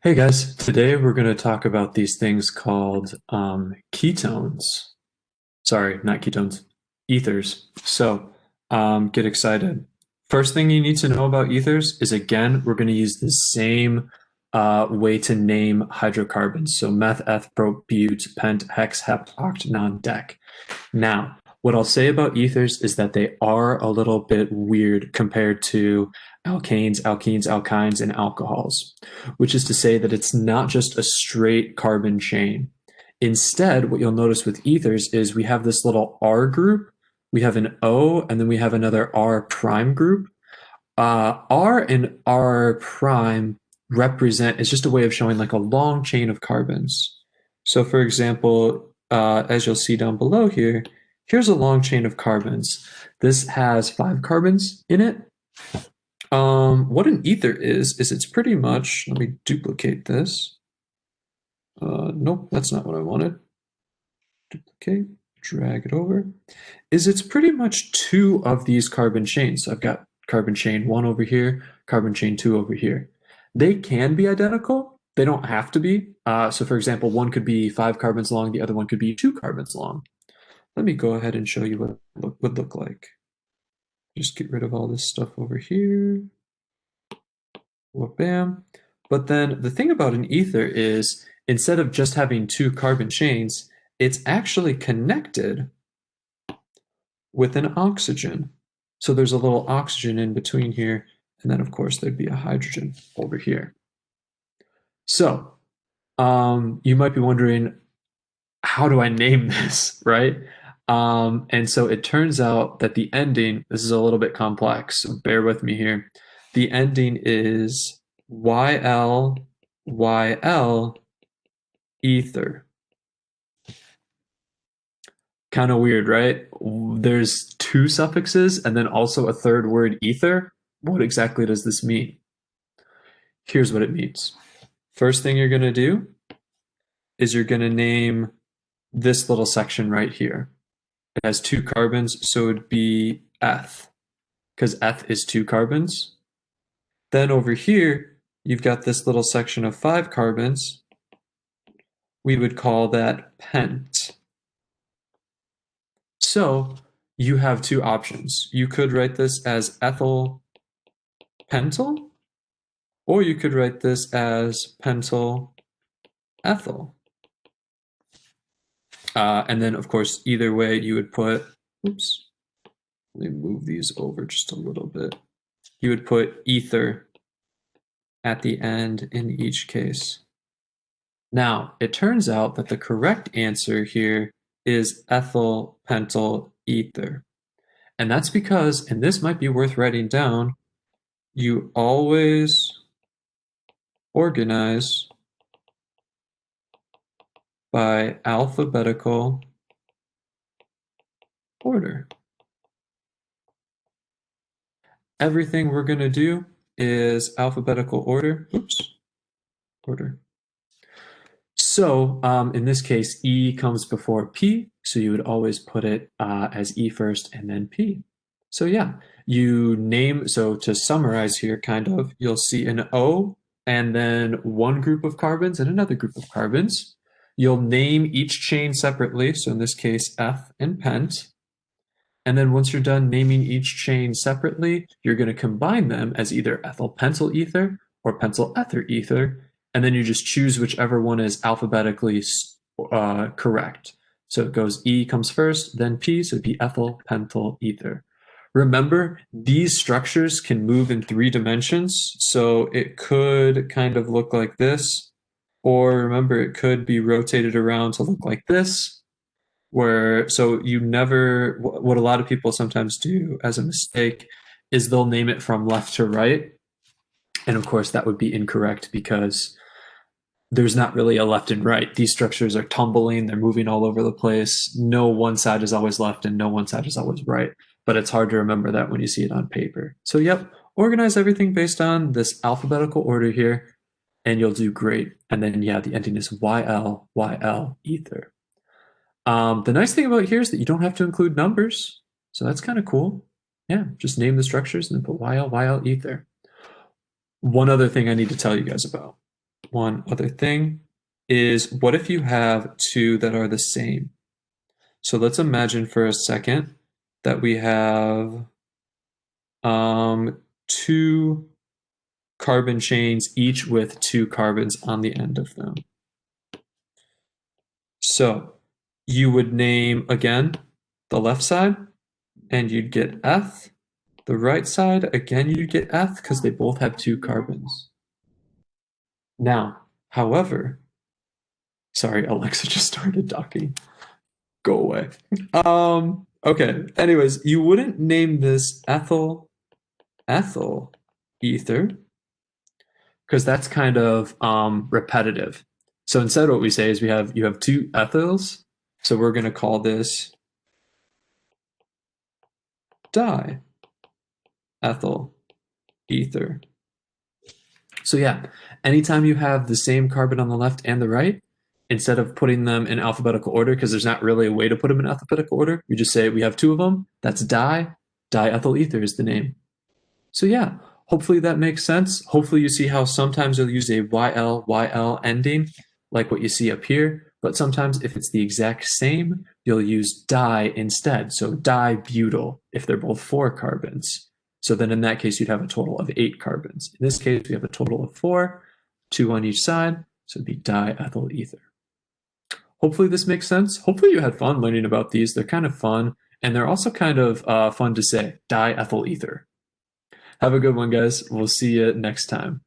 Hey guys, today we're going to talk about these things called ketones. Sorry, not ketones, ethers. Get excited. First thing you need to know about ethers is again, we're going to use the same way to name hydrocarbons. So meth, eth, prop, but, pent, hex, hep, oct, non, dec. Now, what I'll say about ethers is that they are a little bit weird compared to alkanes, alkenes, alkynes, and alcohols, which is to say that it's not just a straight carbon chain. Instead, what you'll notice with ethers is we have this little R group, we have an O, and then we have another R prime group. R and R prime represent, it's just a way of showing like a long chain of carbons. So for example, as you'll see down below here, here's a long chain of carbons. This has 5 carbons in it. What an ether is it's pretty much, let me duplicate this. Nope, that's not what I wanted. Duplicate, drag it over. It's pretty much two of these carbon chains. So I've got carbon chain 1 over here, carbon chain 2 over here. They can be identical. They don't have to be. So for example, one could be 5 carbons long, the other one could be 2 carbons long. Let me go ahead and show you what it would look like. Just get rid of all this stuff over here. Whoop, bam. But then the thing about an ether is instead of just having 2 carbon chains, it's actually connected with an oxygen. So there's a little oxygen in between here, and then of course there'd be a hydrogen over here. So you might be wondering, how do I name this, right? And so it turns out that the ending, this is a little bit complex, so bear with me here. The ending is YL, YL, ether. Kind of weird, right? There's 2 suffixes and then also a third word, ether. What exactly does this mean? Here's what it means. First thing you're going to do is you're going to name this little section right here. It has 2 carbons, so it'd be eth, because eth is 2 carbons. Then over here, you've got this little section of 5 carbons. We would call that pent. So you have 2 options. You could write this as ethyl pentyl, or you could write this as pentyl ethyl. And then, of course, either way, you would put, oops, let me move these over just a little bit. You would put ether at the end in each case. Now, it turns out that the correct answer here is ethyl pentyl ether. And that's because, and this might be worth writing down, you always organize by alphabetical order. Everything we're going to do is alphabetical order. Oops, order. So in this case, E comes before P, so you would always put it as E first and then P. So yeah, you name, so to summarize here, kind of, you'll see an O and then one group of carbons and another group of carbons. You'll name each chain separately, so in this case, F and pent. And then once you're done naming each chain separately, you're going to combine them as either ethyl pentyl ether or pentyl ether ether, and then you just choose whichever one is alphabetically correct. So it goes E comes first, then P, so it'd be ethyl pentyl ether. Remember, these structures can move in 3 dimensions, so it could kind of look like this, or remember, it could be rotated around to look like this, where so you never, what a lot of people sometimes do as a mistake is they'll name it from left to right, and of course that would be incorrect because there's not really a left and right. These structures are tumbling, they're moving all over the place. No one side is always left and no one side is always right, but it's hard to remember that when you see it on paper. So yep, organize everything based on this alphabetical order here and you'll do great. And then yeah, the ending is YL, YL, ether. The nice thing about here is that you don't have to include numbers, so that's kind of cool. Yeah, just name the structures and then put YL, YL, ether. One other thing I need to tell you guys about. one other thing is what if you have two that are the same? So let's imagine for a second that we have two carbon chains, each with two carbons on the end of them. So you would name, again, the left side, and you'd get eth. The right side, again, you'd get eth because they both have two carbons. Now, however, sorry, Alexa just started talking. Go away. Okay. Anyways, you wouldn't name this ethyl ether because that's kind of repetitive. So instead, what we say is you have two ethyls. So we're going to call this diethyl ether. So yeah, anytime you have the same carbon on the left and the right, instead of putting them in alphabetical order, because there's not really a way to put them in alphabetical order, you just say we have two of them. That's diethyl ether is the name. So yeah, hopefully that makes sense. Hopefully you see how sometimes you'll use a YL ending, like what you see up here, but sometimes if it's the exact same, you'll use di instead. So dibutyl if they're both 4 carbons. So then in that case, you'd have a total of 8 carbons. In this case, we have a total of 4, 2 on each side, so it'd be diethyl ether. Hopefully this makes sense. Hopefully you had fun learning about these. They're kind of fun, and they're also kind of fun to say, diethyl ether. Have a good one, guys. We'll see you next time.